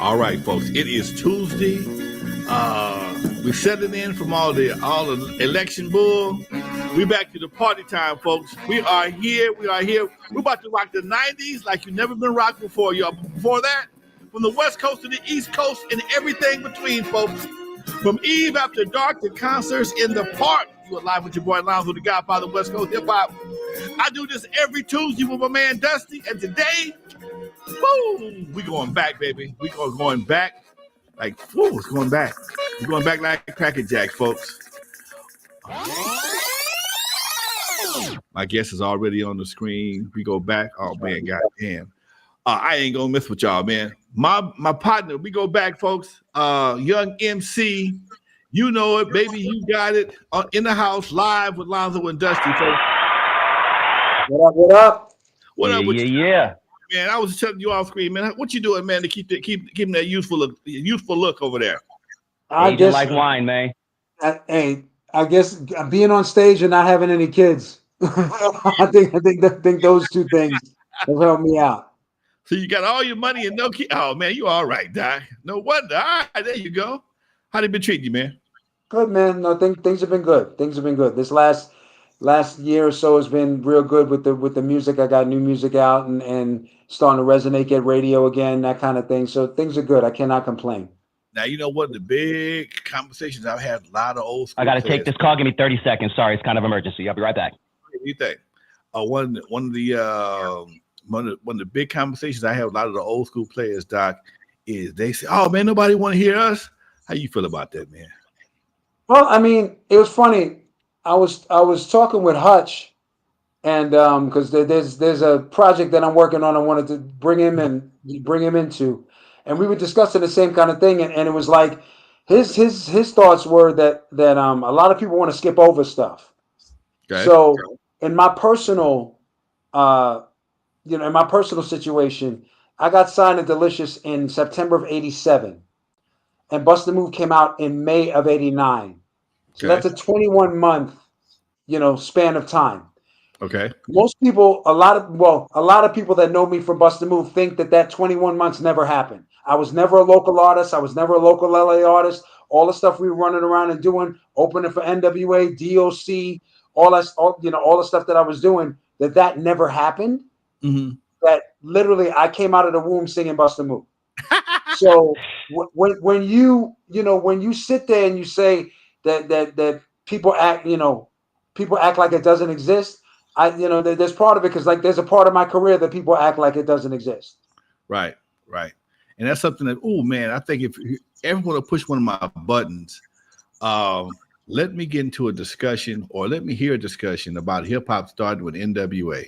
All right, folks. It is Tuesday. We're settling in from all the election bull. We back to the party time, folks. We are here. We are here. We're about to rock the 90s like you've never been rocked before, y'all. Before that, from the West Coast to the East Coast and everything between, folks. From Eve After Dark to concerts in the park. You are live with your boy Lonzo, the Godfather of West Coast hip hop. I do this every Tuesday with my man Dusty, and today, woo, we going back, baby. We are going back like, woo, it's going back. We're going back like Cracker Jack, folks. My guest is already on the screen. We go back. Oh man, goddamn. I ain't gonna miss with y'all, man. My partner, we go back, folks. Young MC, you know it, baby. You got it in the house live with Lonzo and Dusty, folks. What up? What up? What up with you? Yeah. Man, I was telling you off screen, man. What you doing, man, to keep that youthful look over there? I guess like wine, man. I guess being on stage and not having any kids. I think those two things have helped me out. So you got all your money and no kid. Oh man, you all right, Doc. No wonder. All right, there you go. How they been treating you, man? Good, man. No, things have been good. Things have been good. This last year or so has been real good with the music. I got new music out and starting to resonate, get radio again, that kind of thing. So things are good. I cannot complain. Now, you know what? The big conversations I've had, a lot of old school. I got to take this call. Give me 30 seconds. Sorry, it's kind of emergency. I'll be right back. What do you think? One of the big conversations I have with a lot of the old school players, Doc, is they say, "Oh man, nobody want to hear us." How you feel about that, man? Well, I mean, it was funny. I was talking with Hutch, and because there's a project that I'm working on. I wanted to bring him into, and we were discussing the same kind of thing, and it was like his thoughts were that a lot of people want to skip over stuff. Okay. So in my personal in my personal situation, I got signed to Delicious in September of '87, and Bust the Move came out in May of '89. So that's a 21-month, span of time. Okay. Most people, a lot of people that know me from Bust the Move think that 21 months never happened. I was never a local artist. I was never a local LA artist. All the stuff we were running around and doing, opening for N.W.A, DOC, all the stuff that I was doing, that never happened. Mm-hmm. That literally I came out of the womb singing Bust the Move. So when you sit there and you say that people act like it doesn't exist, there's part of it because like there's a part of my career that people act like it doesn't exist. Right. And that's something that, oh man, I think if everyone will push one of my buttons, let me get into a discussion or let me hear a discussion about hip hop started with N.W.A.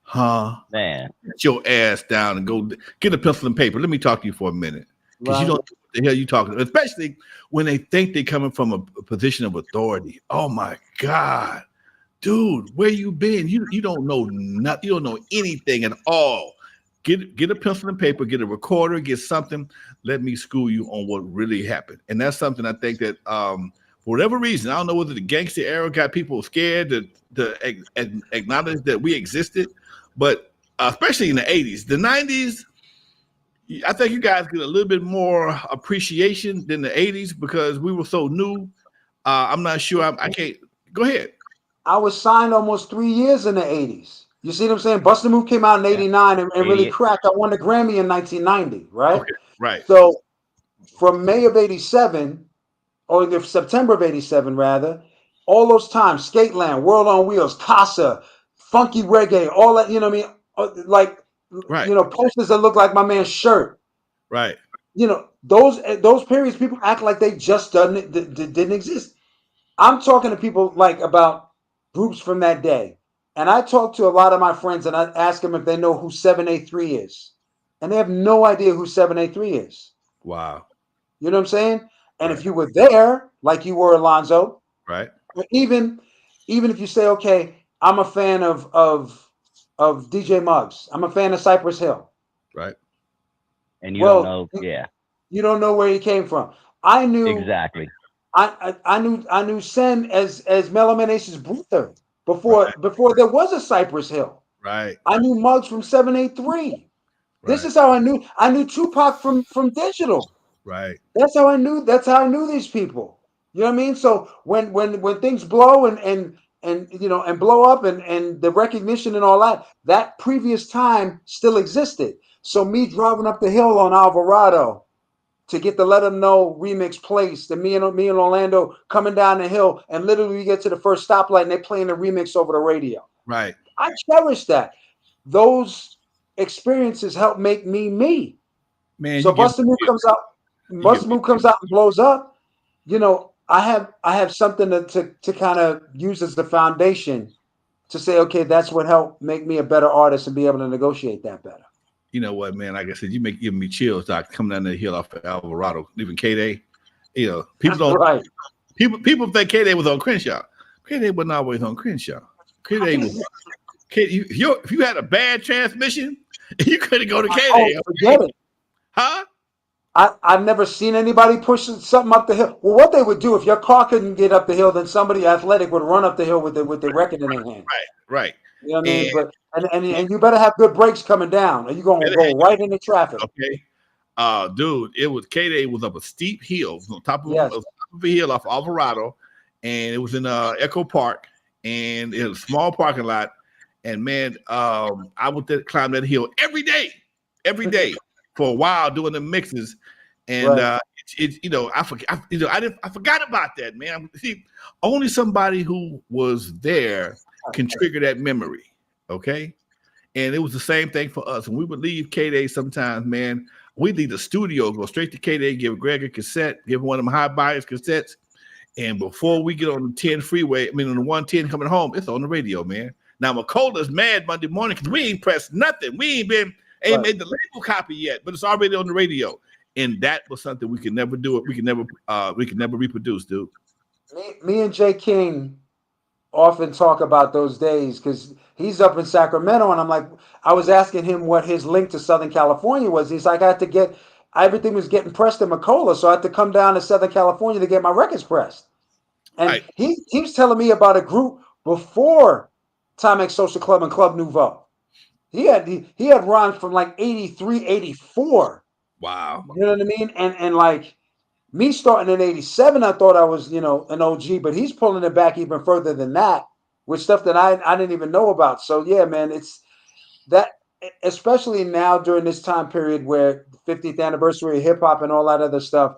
Huh? Man. Get your ass down and go get a pencil and paper. Let me talk to you for a minute. Because you don't know what the hell you're talking about, especially when they think they're coming from a position of authority. Oh my God. Dude, where you been? You don't know nothing. You don't know anything at all. Get a pencil and paper, get a recorder, get something. Let me school you on what really happened. And that's something I think that for whatever reason, I don't know whether the gangster era got people scared to acknowledge that we existed, but especially in the 80s. The 90s, I think you guys get a little bit more appreciation than the 80s because we were so new. I'm not sure. I can't. Go ahead. I was signed almost 3 years in the 80s. You see what I'm saying? Bust the Move came out in '89 and really cracked. I won the Grammy in 1990, right? Okay, right. So from May of '87, or September of '87 rather, all those times, Skateland, World on Wheels, Casa, Funky Reggae, all that, you know what I mean? Like, posters that look like my man's shirt. Right. Those periods, people act like they just didn't exist. I'm talking to people like about groups from that day. And I talk to a lot of my friends and I ask them if they know who 783 is. And they have no idea who 783 is. Wow. You know what I'm saying? And if you were there, like you were, Lonzo, right? Even if you say, okay, I'm a fan of DJ Muggs, I'm a fan of Cypress Hill, right? And you don't know, you don't know where he came from. I knew exactly. I knew Sen as Mellow Ace's brother before there was a Cypress Hill. Right. I knew Muggs from 783. This is how I knew Tupac from digital. Right. That's how I knew these people. You know what I mean? So when things blow and you know and blow up and the recognition and all that, that previous time still existed. So me driving up the hill on Alvarado to get the Let 'Em Know remix placed, and me and Orlando coming down the hill, and literally we get to the first stoplight and they're playing the remix over the radio. Right. I cherish that. Those experiences help make me me. Man, So Busta Move comes out, and blows up. You know, I have something to kind of use as the foundation to say, okay, that's what helped make me a better artist and be able to negotiate that better. You know what, man? Like I said, you make giving me chills. Doc, coming down the hill off of Alvarado, even K-Day. You know, people don't. Right. People think K-Day was on Crenshaw. K-Day wasn't always on Crenshaw. K-Day was. If you had a bad transmission, you couldn't go to K-Day. Oh, forget it. Huh? I've never seen anybody push something up the hill. Well, what they would do if your car couldn't get up the hill, then somebody athletic would run up the hill with the record in their hand. Right. You know what I mean? But and you better have good brakes coming down, or you're gonna go right into traffic. Okay. Dude, it was K-Day was up a steep hill on top of, Yes. a hill off Alvarado, and it was in Echo Park, and it was a small parking lot. And man, I would climb that hill every day for a while doing the mixes, and Right. it's you know I forgot about that, man. See, only somebody who was there can trigger that memory. Okay. And it was the same thing for us. When we would leave K-Day sometimes, man, we'd leave the studio, go straight to K-Day, give Greg a cassette, give one of them high bias cassettes. And before we get on the 10 freeway, on the 110 coming home, it's on the radio, man. Now, McCullough's mad Monday morning because we ain't pressed nothing. We ain't made the label copy yet, but it's already on the radio. And that was something we could never do it. We could never reproduce, dude. Me and Jay King often talk about those days because he's up in Sacramento, and I was asking him what his link to Southern California was. He's like, everything was getting pressed in McCullough, so I had to come down to Southern California to get my records pressed. And right. he was telling me about a group before Timex Social Club and Club Nouveau. He had rhymes from like 83, 84. Wow. You know what I mean? And like me starting in 87, I thought I was, an OG, but he's pulling it back even further than that with stuff that I didn't even know about. So yeah, man, it's that, especially now during this time period where the 50th anniversary of hip hop and all that other stuff,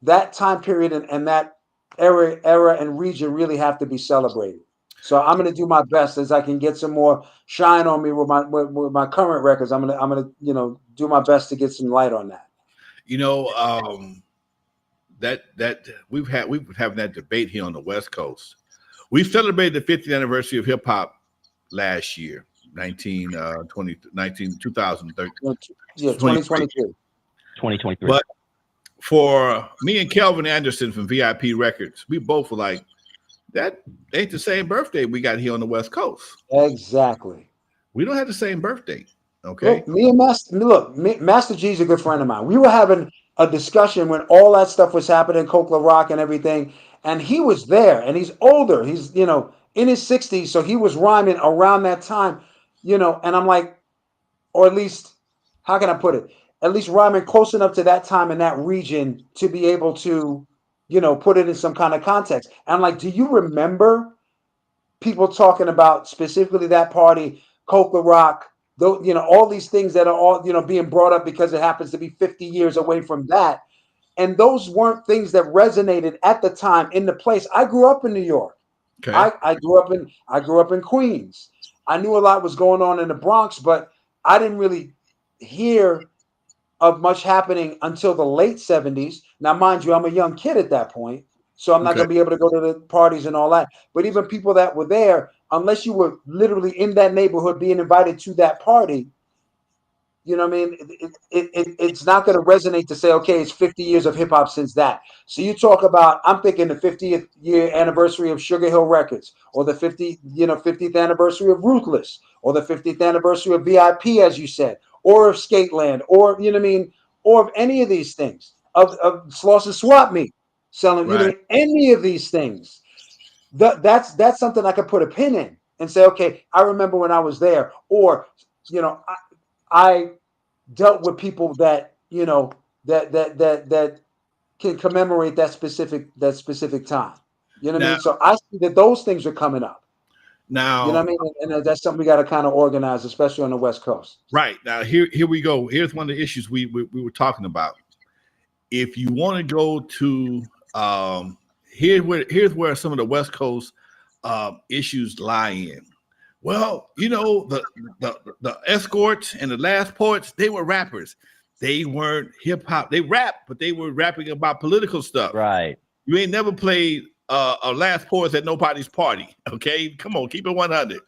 that time period and that era and region really have to be celebrated. So I'm going to do my best as I can get some more shine on me with my current records. I'm going to do my best to get some light on that. That we've having that debate here on the West Coast. We celebrated the 50th anniversary of hip hop last year, 2013. Yeah, 2023. 2023. But for me and Kelvin Anderson from VIP Records, we both were like, that ain't the same birthday we got here on the West Coast. Exactly. We don't have the same birthday. Okay. Look, Master G's a good friend of mine. We were having a discussion when all that stuff was happening, Coke La Rock and everything, and he was there, and he's older. He's, in his 60s, so he was rhyming around that time, and I'm like, or at least, how can I put it? At least rhyming close enough to that time in that region to be able to, put it in some kind of context. And I'm like, do you remember people talking about specifically that party, Coke La Rock, all these things that are all, being brought up because it happens to be 50 years away from that. And those weren't things that resonated at the time in the place. I grew up in New York. Okay. I grew up in Queens. I knew a lot was going on in the Bronx, but I didn't really hear of much happening until the late 70s. Now, mind you, I'm a young kid at that point, so I'm not going to be able to go to the parties and all that. But even people that were there, unless you were literally in that neighborhood being invited to that party, you know what I mean? It's not going to resonate to say, okay, it's 50 years of hip hop since that. So you talk about, I'm thinking the 50th year anniversary of Sugar Hill Records, or the 50th anniversary of Ruthless, or the 50th anniversary of VIP, as you said, or of Skateland, or, you know what I mean? Or of any of these things, of Slauson Swap Meet, selling, right. Any of these things. That's something I could put a pin in and say, okay, I remember when I was there, or, I dealt with people that that can commemorate that specific time. You know what I mean? So I see that those things are coming up. Now, you know what I mean, and that's something we got to kind of organize, especially on the West Coast. Right now, here we go. Here's one of the issues we were talking about. If you want to go to here's where some of the West Coast issues lie in. Well, the escorts and the last poets, they were rappers. They weren't hip hop. They rap, but they were rapping about political stuff. Right. You ain't never played a last poets at nobody's party. Okay, come on, keep it 100.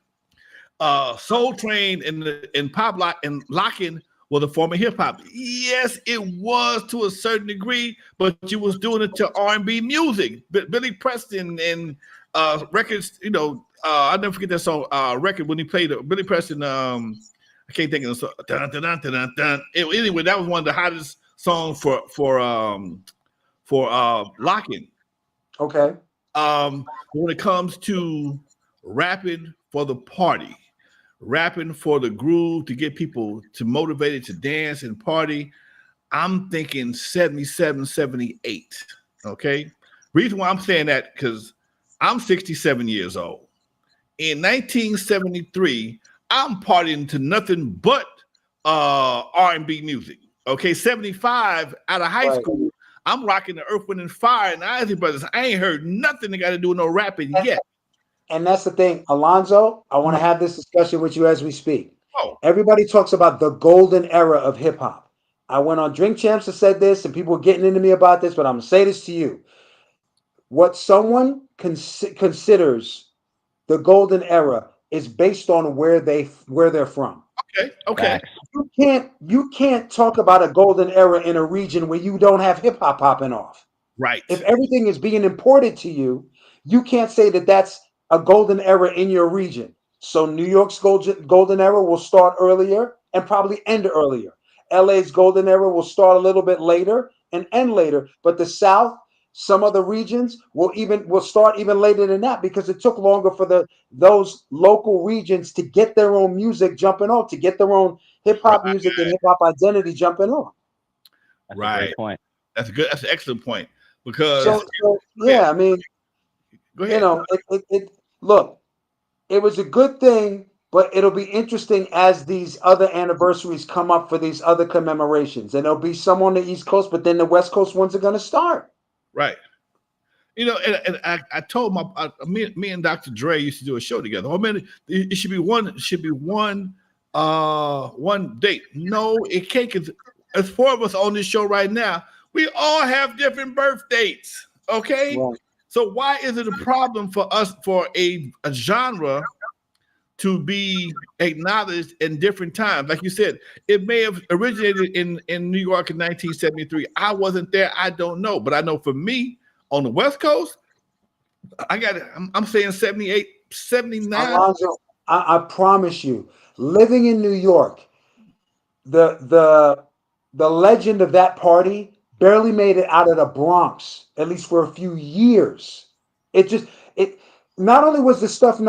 Soul Train and Pop Lock and Lockin' was a form of hip hop. Yes, it was to a certain degree, but you was doing it to R&B music. Billy Preston and records. I'll never forget that song record when he played Billy Preston. I can't think of the song. Dun, dun, dun, dun, dun, dun. Anyway, that was one of the hottest songs for Lockin'. Okay. When it comes to rapping for the party, rapping for the groove to get people to motivated to dance and party, I'm thinking 77, 78. Okay. Reason why I'm saying that, because I'm 67 years old. In 1973, I'm partying to nothing but R&B music. Okay. 75 out of high school, I'm rocking the Earth, Wind, and Fire and the Isley Brothers. I ain't heard nothing that got to do with no rapping yet. And that's the thing, Alonzo, I want to have this discussion with you as we speak. Oh. Everybody talks about the golden era of hip hop. I went on Drink Champs and said this, and people were getting into me about this, but I'm going to say this to you. What someone considers the golden era is based on where they're from. Okay. You can't talk about a golden era in a region where you don't have hip hop popping off. Right. If everything is being imported to you, you can't say that that's a golden era in your region. So New York's golden era will start earlier and probably end earlier. LA's golden era will start a little bit later and end later. But the South, some other regions will start even later than that, because it took longer for those local regions to get their own music jumping off, to get their own hip hop music and hip hop identity jumping off. That's a great point. That's an excellent point, because I mean, go ahead. Look, it was a good thing, but it'll be interesting as these other anniversaries come up for these other commemorations, and there'll be some on the East Coast, but then the West Coast ones are going to start. Right. And I told me and Dr. Dre used to do a show together. Oh man, it should be one date. No, it can't. There's 4 of us on this show right now. We all have different birth dates. Okay. Right. So why is it a problem for us, for a genre to be acknowledged in different times? Like you said, it may have originated in New York in 1973. I wasn't there. I don't know. But I know for me on the West Coast, I'm saying 78, 79. Alonzo, I promise you, living in New York, the legend of that party barely made it out of the Bronx, at least for a few years. It not only was the stuff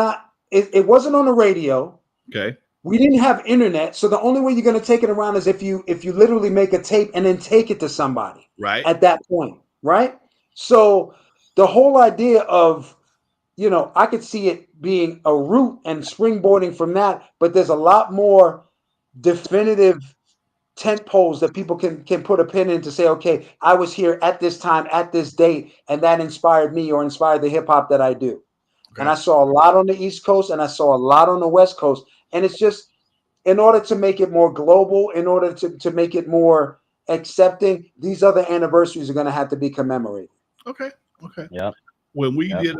it wasn't on the radio. Okay. We didn't have internet, so the only way you're going to take it around is if you literally make a tape and then take it to somebody. Right. At that point, right? So the whole idea of, I could see it being a route and springboarding from that, but there's a lot more definitive tent poles that people can put a pin in to say, okay, I was here at this time, at this date, and that inspired me or inspired the hip hop that I do. Okay. And I saw a lot on the East Coast and I saw a lot on the West Coast. And it's just, in order to make it more global, in order to make it more accepting, these other anniversaries are going to have to be commemorated. Okay. Yeah. When we did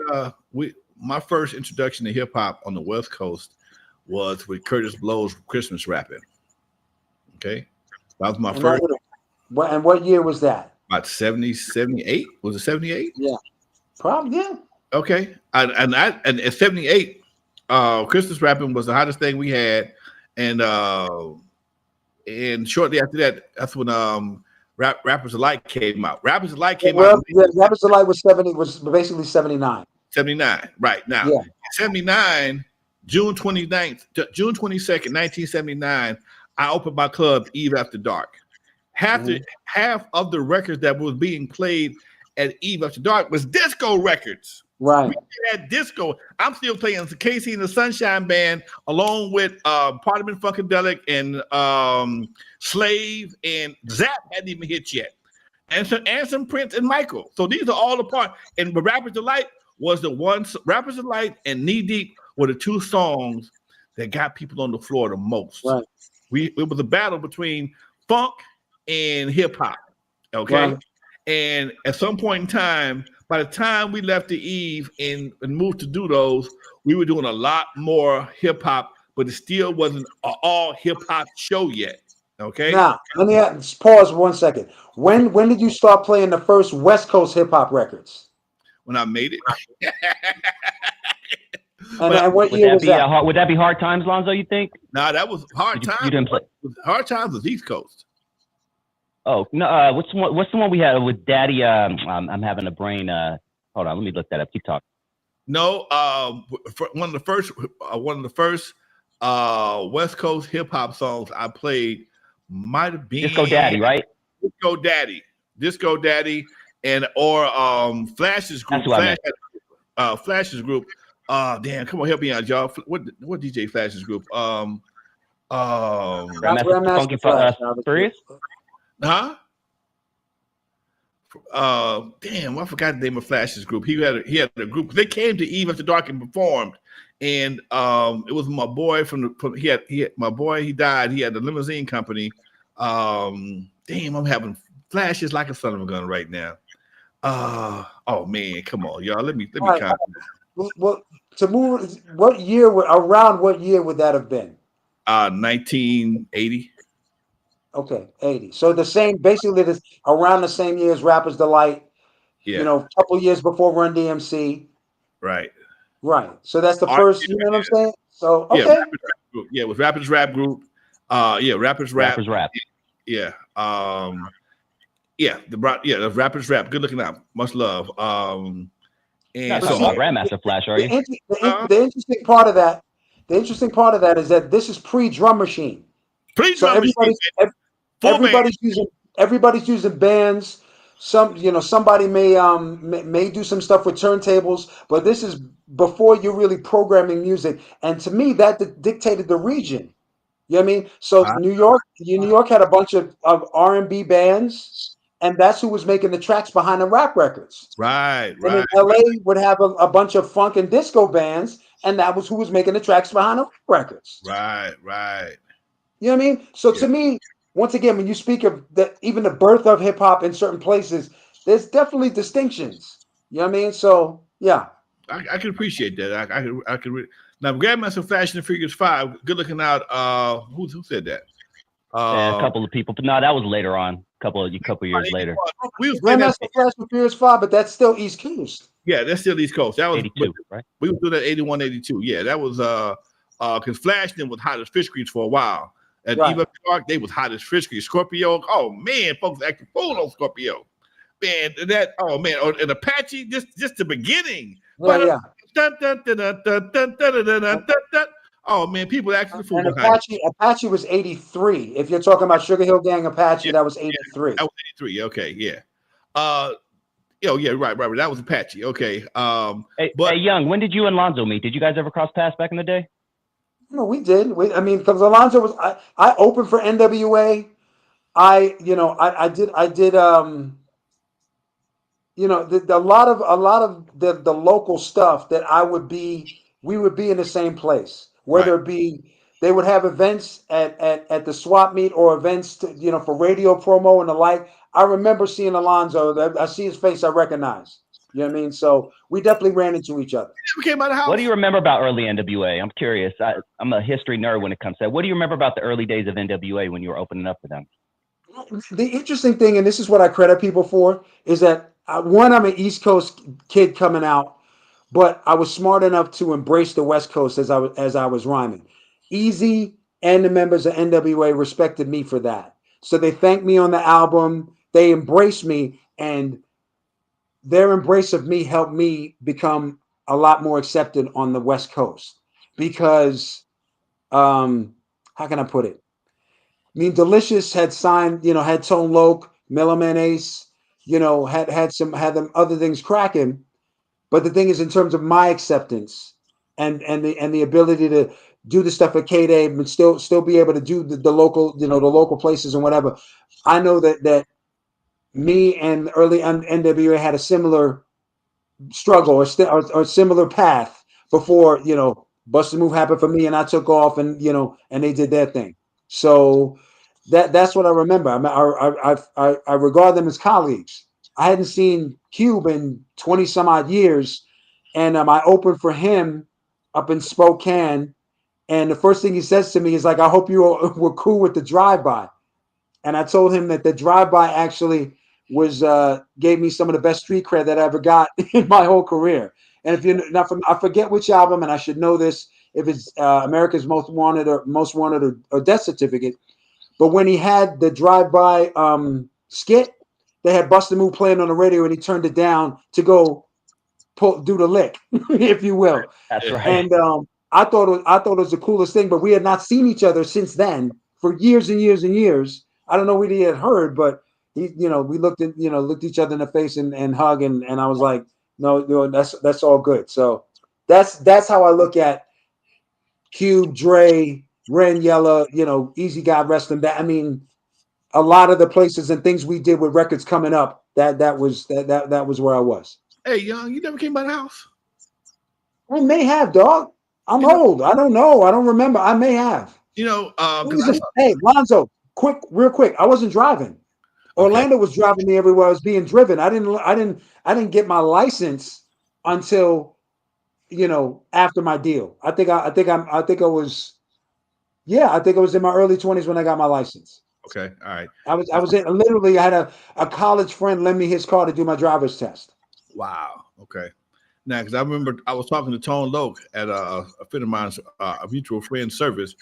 my first introduction to hip hop on the West Coast was with Curtis Blow's Christmas rapping. Okay. That was my first. And what year was that? About 70, 78. Was it 78? Yeah. Probably, yeah. Okay. And at 78, Christmas rapping was the hottest thing we had. And shortly after that, that's when Rappers Alike came out. Rappers Alike came out. Yeah, Rappers Alike was basically 79. 79, right. Now, yeah. 79, June 22nd, 1979, I opened my club Eve After Dark. Half of the records that was being played at Eve After Dark was disco records. Right. We had disco. I'm still playing the Casey and the Sunshine Band along with Parliament Funkadelic and Slave, and Zap hadn't even hit yet. And some Prince and Michael. So these are all the parts. And the Rapper's Delight was the one. Rapper's Delight and Knee Deep were the two songs that got people on the floor the most. Right. It was a battle between funk and hip hop. Okay. Right. And at some point in time, by the time we left the Eve and moved to do those, we were doing a lot more hip hop, but it still wasn't an all hip hop show yet. Okay. Now, let me pause 1 second. When did you start playing the first West Coast hip hop records? When I made it. And what year was that? Would that be Hard Times, Lonzo, you think? Nah, that was Hard Times. You didn't play. Hard Times was East Coast. Oh, no, what's the one we had with Daddy? I'm having a brain. Hold on, let me look that up. Keep talking. No, one of the first West Coast hip hop songs I played might have been Disco Daddy, right? Disco Daddy, and or Flash's group. Flash's group. Damn, come on, help me out, y'all. What DJ Flash's group? Grandmaster Flash. Furious? Huh? Damn, I forgot the name of Flash's group. He had a group. They came to Eve After Dark and performed, and it was my boy my boy. He died. He had the limousine company. Damn, I'm having flashes like a son of a gun right now. Oh man, come on, y'all. Let me count. Well, to move, around what year would that have been? 1980. Okay, 80. So basically around the same year as Rapper's Delight. Yeah. You know, a couple years before Run DMC. Right. Right. So that's the first, you know what I'm saying? So okay. Yeah, it was Rappers Rap Group. Rappers Rap. Rappers Rap. Yeah. The Rappers Rap. Good looking out. Much love. And so Grandmaster Flash, are you? The interesting part of that is that this is pre-drum machine. So everybody's using bands. Somebody may do some stuff with turntables, but this is before you're really programming music. And to me, that dictated the region. You know what I mean? So New York had a bunch of R&B bands, and that's who was making the tracks behind the rap records. Right. And then LA would have a bunch of funk and disco bands, and that was who was making the tracks behind the records. Right. You know what I mean? So to me, once again, when you speak of even the birth of hip hop in certain places, there's definitely distinctions. You know what I mean? So yeah, I can appreciate that. I can. Now, Grandmaster Flash and the Furious 5, good looking out. Who said that? A couple of people, but no, that was later on. A couple years later. Grandmaster Flash and Furious 5, but that's still East Coast. Yeah, that's still East Coast. That was 82, right? We were doing that 81, 82. Yeah, that was because Flash then was hot as fish grease for a while. At Eve After Dark, they was hot as fish grease. Scorpio, oh man, folks acting fool on Scorpio. Man, and Apache, just the beginning. Yeah. Oh man, people actually fool. And Apache was 83. If you're talking about Sugar Hill Gang Apache, that was 83. That was 83. Okay, yeah. Right. That was Apache. Okay. Hey, Young, when did you and Lonzo meet? Did you guys ever cross paths back in the day? No, we did. Because Alonzo was I opened for N.W.A. I did a lot of the local stuff that we would be in the same place, whether it be they would have events at the swap meet or events for radio promo and the like. I remember seeing Alonzo. I see his face, I recognize. You know what I mean? So we definitely ran into each other. We came out of the house. What do you remember about early N.W.A? I'm curious. I'm a history nerd when it comes to that. What do you remember about the early days of N.W.A when you were opening up for them? The interesting thing, and this is what I credit people for, is that one, I'm an East Coast kid coming out, but I was smart enough to embrace the West Coast as I was rhyming. Easy and the members of N.W.A respected me for that. So they thanked me on the album. They embraced me, and their embrace of me helped me become a lot more accepted on the West Coast because, how can I put it? I mean, Delicious had signed, had Tone Loc, Milliman Ace, had them other things cracking. But the thing is, in terms of my acceptance and the ability to do the stuff at K-Dave and still be able to do the local, the local places and whatever, I know that me and early N.W.A had a similar struggle or similar path before, Bust a Move happened for me and I took off and, and they did their thing. So that's what I remember. I mean, I regard them as colleagues. I hadn't seen Cube in 20 some odd years, and I opened for him up in Spokane. And the first thing he says to me is like, "I hope you were cool with the drive-by." And I told him that the drive-by actually was gave me some of the best street cred that I ever got in my whole career. And if you're not from, I forget which album, and I should know this if it's America's Most Wanted or Death Certificate. But when he had the drive-by skit, they had Bust a Move playing on the radio, and he turned it down to go do the lick, if you will. That's right. And I thought it was the coolest thing. But we had not seen each other since then for years and years and years. I don't know what he had heard, but we looked each other in the face and hug, and I was like, no, that's all good. So that's how I look at Cube, Dre, Ren Yella, Easy God Wrestling. That, I mean, a lot of the places and things we did with records coming up, that was where I was. Hey, young, you never came by the house? I may have, dog. I'm old. I don't know. I don't remember. I may have. Hey, Lonzo, real quick. I wasn't driving. Orlando was driving me everywhere I was being driven. I didn't get my license until after my deal. I think I was in my early 20s when I got my license. Okay, all right. I had a college friend lend me his car to do my driver's test. Wow. Okay. Now, because I remember I was talking to Tone Loc at a friend of mine's, a mutual friend service,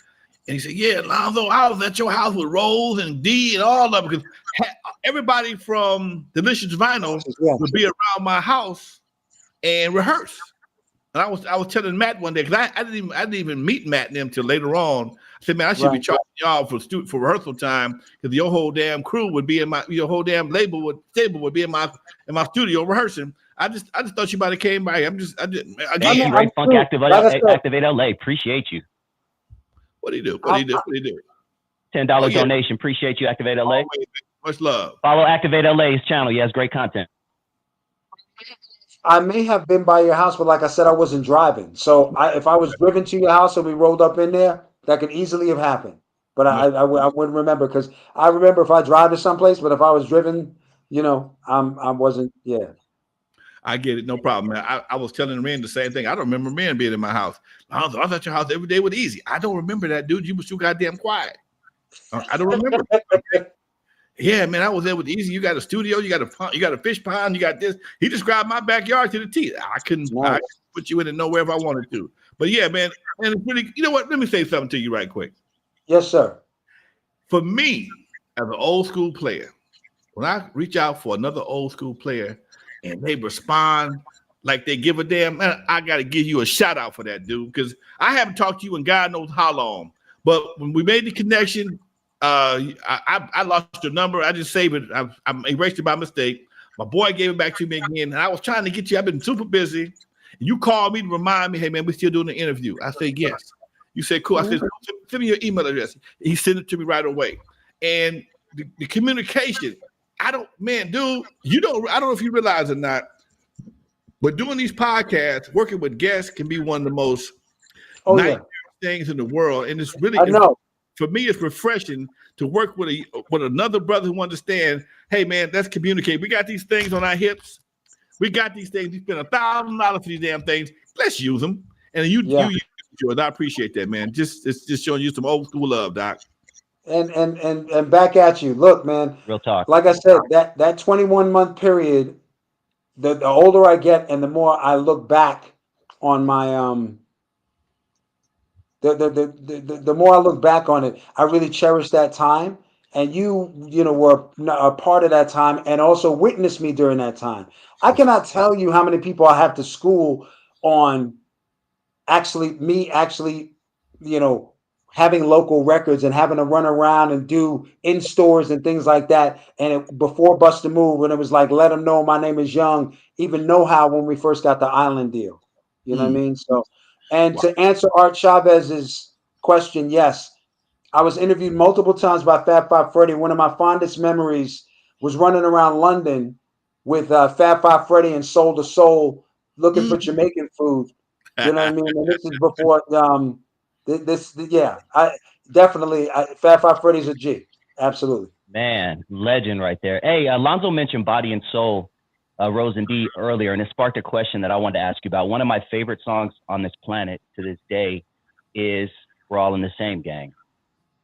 and he said, "Yeah, Lonzo, I was at your house with Rose and D and all of them because everybody from Delicious Vinyl would be around my house and rehearse." And I was telling Matt one day because I didn't even meet Matt and them till later on. I said, "Man, I should be charging y'all for rehearsal time because your whole damn crew would be in your whole damn stable would be in my studio rehearsing." I just thought you might have came by. Great Funk Activate LA. Appreciate you. What do you do? What do you do? $10 donation. Appreciate you, Activate LA. Much love. Follow Activate LA's channel. He has great content. I may have been by your house, but like I said, I wasn't driving. So if I was driven to your house and we rolled up in there, that could easily have happened. But I wouldn't remember because I remember if I drive to someplace, but if I was driven, I wasn't. Yeah. I get it, no problem, man. I was telling Ren the same thing. I don't remember Ren being in my house. I was at your house every day with Easy. I don't remember that, dude. You were too goddamn quiet. I don't remember. Yeah, man, I was there with Easy. You got a studio, you got a fish pond, you got this. He described my backyard to the T. I couldn't put you in it nowhere if I wanted to. But yeah, man, and it's really, you know what? Let me say something to you right quick. Yes, sir. For me, as an old school player, when I reach out for another old school player and they respond like they give a damn, man, I got to give you a shout out for that, dude, because I haven't talked to you in God knows how long. But when we made the connection, I lost your number. I just saved it. I erased it by mistake. My boy gave it back to me again, and I was trying to get you. I've been super busy. And you called me to remind me, hey, man, we're still doing the interview. I said, yes. You said, cool. I said, send me your email address. He sent it to me right away. And the communication, dude, I don't know if you realize or not, but doing these podcasts, working with guests can be one of the most things in the world. And it's really, for me, it's refreshing to work with another brother who understands, hey, man, let's communicate. We got these things on our hips. We got these things. We spent $1,000 for these damn things. Let's use them. And you use yours. I appreciate that, man. It's just showing you some old school love, Doc. And back at you. Look, man. Real talk. Like I said, that 21-month period, the older I get and the more I look back on my the more I look back on it, I really cherish that time. And you were a part of that time and also witnessed me during that time. I cannot tell you how many people I have to school on actually having local records and having to run around and do in stores and things like that. And before Bust a Move, when it was like, let them know my name is Young, even Know How when we first got the Island deal. You know what I mean? So, and Wow. to answer Art Chavez's question, yes, I was interviewed multiple times by Fab Five Freddy. One of my fondest memories was running around London with Fab Five Freddy and Soul to Soul looking for Jamaican food. You know what I mean? And this is before yeah. I definitely Fab Five Freddy's a G. Absolutely. Man, legend right there. Hey, Lonzo mentioned Body and Soul, Rose and D earlier, and it sparked a question that I wanted to ask you about. One of my favorite songs on this planet to this day is We're All in the Same Gang.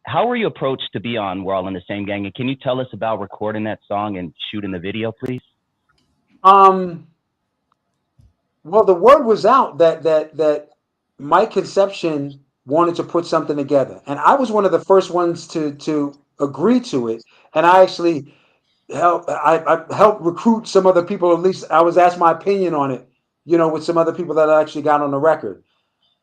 How were you approached to be on We're All in the Same Gang? And can you tell us about recording that song and shooting the video, please? Well, the word was out that Mike Conception wanted to put something together, and I was one of the first ones to agree to it. And I actually I helped recruit some other people. At least I was asked my opinion on it, with some other people that I actually got on the record.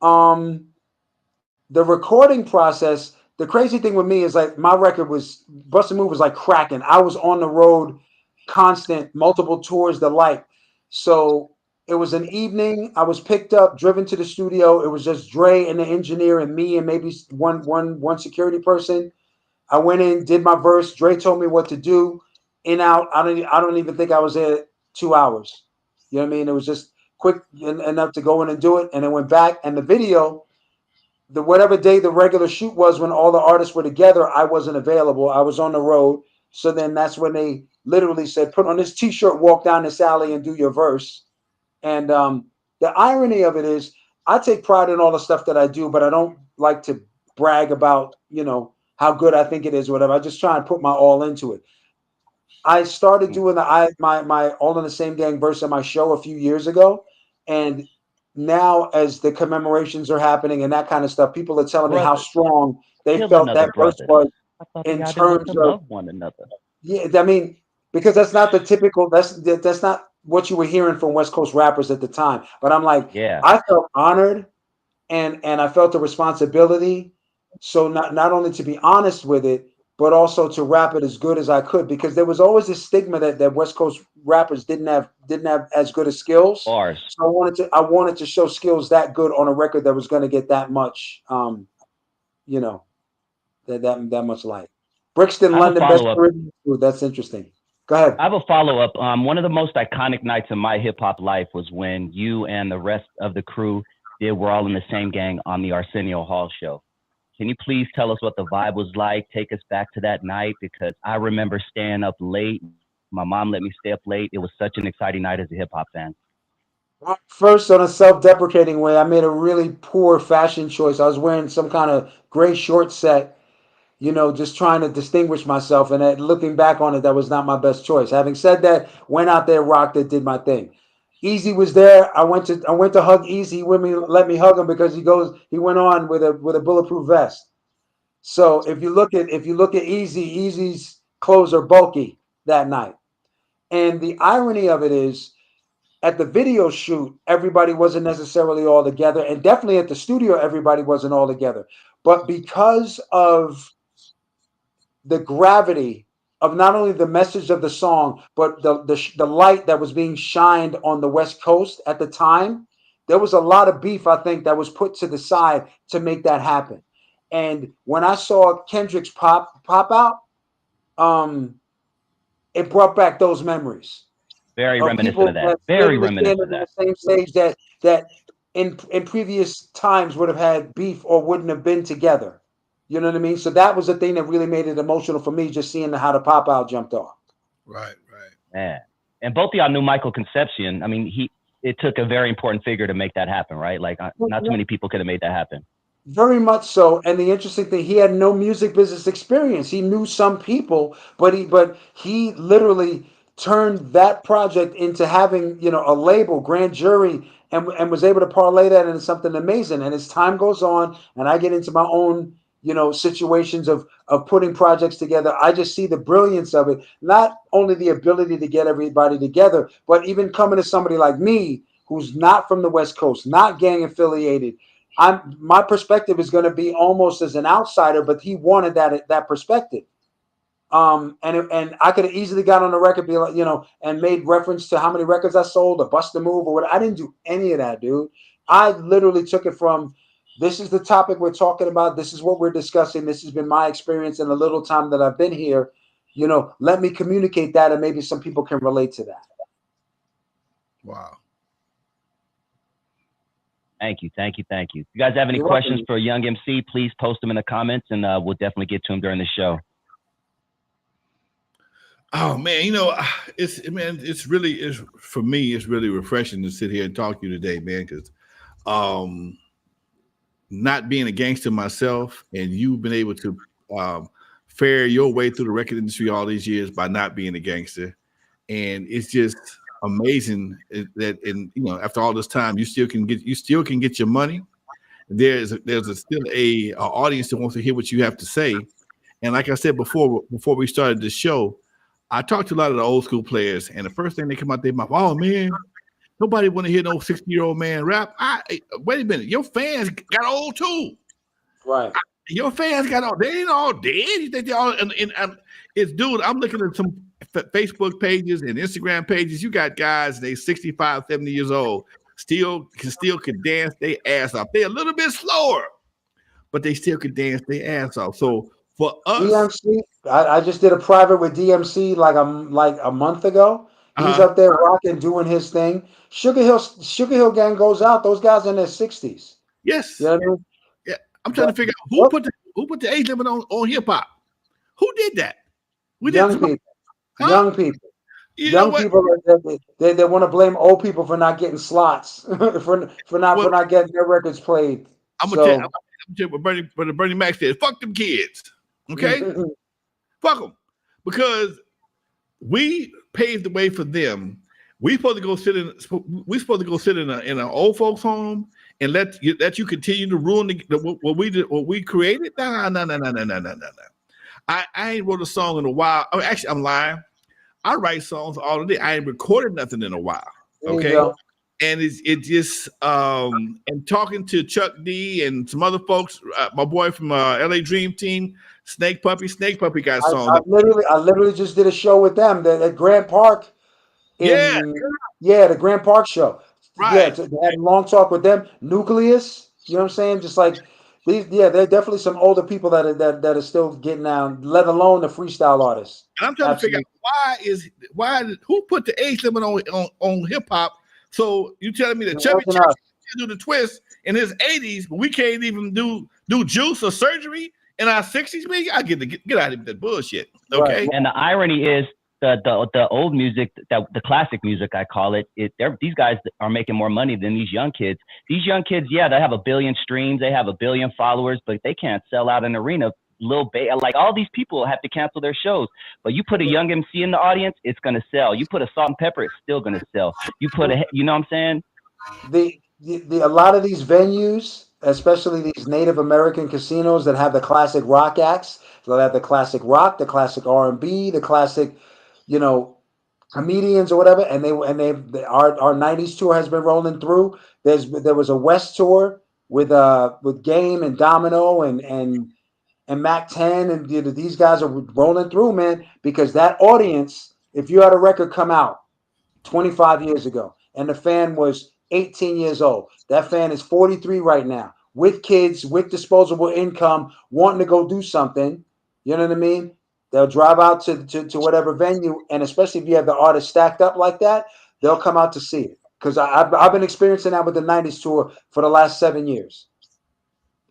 The recording process, the crazy thing with me is like my record was Bust a Move was like cracking. I was on the road constant, multiple tours, the like. So it was an evening. I was picked up, driven to the studio. It was just Dre and the engineer and me and maybe one security person. I went in, did my verse. Dre told me what to do. In out. I don't even think I was there 2 hours. You know what I mean? It was just quick enough to go in and do it, and then went back. And the video, the whatever day the regular shoot was when all the artists were together, I wasn't available. I was on the road. So then that's when they literally said, put on this t-shirt, walk down this alley and do your verse. And the irony of it is I take pride in all the stuff that I do, but I don't like to brag about, how good I think it is, whatever. I just try and put my all into it. I started doing my All in the Same Gang verse on my show a few years ago. And now as the commemorations are happening and that kind of stuff, people are telling me how Brothers, strong they kill felt another that verse brother. was I thought the in idea was terms to of, love one another. yeah, I mean, because that's not the typical, that's not what you were hearing from West Coast rappers at the time. But I'm like, Yeah. I felt honored and I felt the responsibility. So not only to be honest with it, but also to rap it as good as I could, because there was always this stigma that West Coast rappers didn't have as good as skills. Bars. So I wanted to show skills that good on a record that was going to get that much, you know, that much light. Brixton, I have a London, best follow up. Caribbean food. That's interesting. Go ahead. I have a follow up. One of the most iconic nights in my hip hop life was when you and the rest of the crew did We're All in the Same Gang on the Arsenio Hall show. Can you please tell us what the vibe was like? Take us back to that night, because I remember staying up late. My mom let me stay up late. It was such an exciting night as a hip hop fan. First, on a self-deprecating way, I made a really poor fashion choice. I was wearing some kind of gray short set, just trying to distinguish myself. And looking back on it, that was not my best choice. Having said that, went out there, rocked it, did my thing. Easy was there. I went to hug Easy with me, let me hug him because he went on with a bulletproof vest. So if you look at Easy's clothes are bulky that night. And the irony of it is, at the video shoot, everybody wasn't necessarily all together, and definitely at the studio, everybody wasn't all together. But because of the gravity of not only the message of the song, but the light that was being shined on the West Coast at the time, there was a lot of beef, I think, that was put to the side to make that happen. And when I saw Kendrick's pop out, um, it brought back those memories Very of reminiscent people of that. that Very literally reminiscent standing of on the that. same stage that in previous times would have had beef or wouldn't have been together. You know what I mean? So that was the thing that really made it emotional for me, just seeing how the pop out jumped off. Right, right. Man. And both of y'all knew Michael Concepcion. I mean, it took a very important figure to make that happen, right? Like, not too many people could have made that happen. Very much so. And the interesting thing, he had no music business experience. He knew some people, but he literally turned that project into having, a label, grand jury, and was able to parlay that into something amazing. And as time goes on, and I get into my own, situations of putting projects together, I just see the brilliance of it. Not only the ability to get everybody together, but even coming to somebody like me, who's not from the West Coast, not gang affiliated, my perspective is going to be almost as an outsider, but he wanted that perspective. And I could have easily got on the record, be like, and made reference to how many records I sold, or bust a move, or what. I didn't do any of that, dude. I literally took it from, this is the topic we're talking about. This is what we're discussing. This has been my experience in the little time that I've been here. Let me communicate that, and maybe some people can relate to that. Wow. Thank you. You guys have any questions for Young MC? Please post them in the comments, and we'll definitely get to them during the show. Oh man, it's really for me. It's really refreshing to sit here and talk to you today, man. Because not being a gangster myself, and you've been able to fare your way through the record industry all these years by not being a gangster, and it's just amazing that after all this time, you still can get your money. There's still a audience that wants to hear what you have to say, and like I said before we started the show. I talked to a lot of the old school players, and the first thing they come out their mouth, oh man, nobody want to hear no 60-year-old man rap. Wait a minute, your fans got old too, right? Your fans got old. They ain't all dead. You think they all? And it's dude. I'm looking at some Facebook pages and Instagram pages. You got guys they 65, 70 years old, still can dance their ass off. They're a little bit slower, but they still can dance their ass off. So for us, DMC, I just did a private with DMC like a month ago. He's up there rocking, doing his thing. Sugar Hill Gang goes out. Those guys in their 60s. Yes. You know what I mean? Yeah. I'm trying to figure out who put the age limit on hip hop. Who did that? Young people. Young people. Young people, they want to blame old people for not getting slots, for not getting their records played. I'm gonna tell you what Bernie Mac said. Fuck them kids. Okay? Fuck them. Because we paved the way for them. We're supposed to go sit in an old folks home and let you continue to ruin what we created. No. I ain't wrote a song in a while. Oh, actually, I'm lying. I write songs all the day. I ain't recorded nothing in a while. Okay. And it just and talking to Chuck D and some other folks, my boy from LA Dream Team, Snake Puppy got songs. I literally just did a show with them at Grant Park. The Grant Park show. Right. Yeah, had a long talk with them. Nucleus, you know what I'm saying? Just like these, they're definitely some older people that are still getting down, let alone the freestyle artists. And I'm trying to figure out who put the age limit on hip hop. So you telling me that Chubby Checker can do the twist in his 80s, but we can't even do juice or surgery in our 60s? Man, I get out of that bullshit. Okay. Right. And the irony is the old music, the classic music, I call it. These guys are making more money than these young kids. These young kids, they have 1 billion streams, they have 1 billion followers, but they can't sell out an arena. Like all these people have to cancel their shows. But you put a young MC in the audience, it's gonna sell. You put a Salt and Pepper, it's still gonna sell. You put you know what I'm saying? A lot of these venues, especially these Native American casinos that have the classic rock acts, they'll have the classic rock, the classic R&B, the classic, comedians or whatever, and our 90s tour has been rolling through. There was a West tour with Game and Domino and Mac 10 and these guys are rolling through, man, because that audience, if you had a record come out 25 years ago and the fan was 18 years old, that fan is 43 right now, with kids, with disposable income, wanting to go do something, you know what I mean? They'll drive out to whatever venue, and especially if you have the artist stacked up like that, they'll come out to see it. Because I've been experiencing that with the 90s tour for the last 7 years.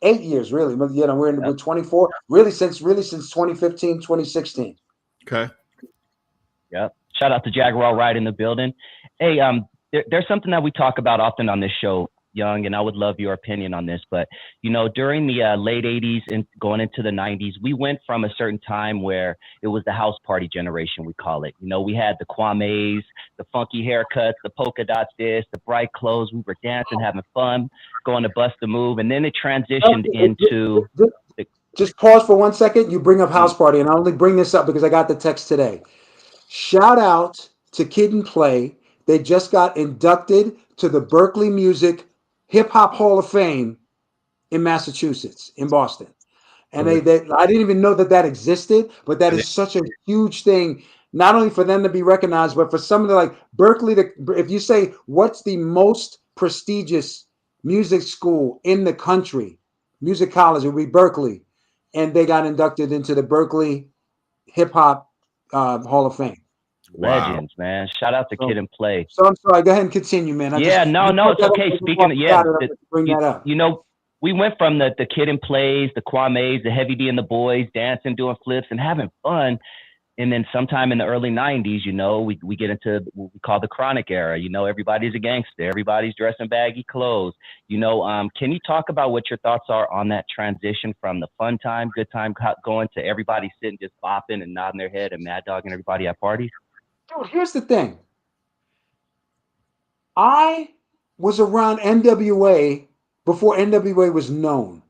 8 years, really. We're 24, really since 2015, 2016. Okay. Yep. Shout out to Jaguar Ride in the building. Hey, there's something that we talk about often on this show, Young, and I would love your opinion on this. But, during the late 80s and going into the 90s, we went from a certain time where it was the house party generation, we call it. We had the Kwame's, the funky haircuts, the polka dot this, the bright clothes. We were dancing, having fun, going to bust a move. And then it transitioned into... Just pause for 1 second. You bring up house party, and I only bring this up because I got the text today. Shout out to Kid and Play. They just got inducted to the Berkeley Music Hip Hop Hall of Fame in Massachusetts, in Boston. And Okay. they I didn't even know that that existed, but that is such a huge thing, not only for them to be recognized, but for some of the like Berkeley. If you say what's the most prestigious music school in the country, music college, it would be Berkeley, and they got inducted into the Berkeley Hip Hop Hall of Fame. Wow. Legends, man. Shout out to Kid and Play. So I'm sorry. Go ahead and continue, man. Yeah, no, it's okay. Speaking of, yeah, bring that up. You know, we went from the Kid and Plays, the Kwame's, the Heavy D and the Boys, dancing, doing flips, and having fun. And then sometime in the early 90s, you know, we get into what we call the chronic era. You know, everybody's a gangster. Everybody's dressing baggy clothes. You know, can you talk about what your thoughts are on that transition from the fun time, good time going to everybody sitting just bopping and nodding their head and mad dogging everybody at parties? Dude, here's the thing. I was around N.W.A. before N.W.A. was known.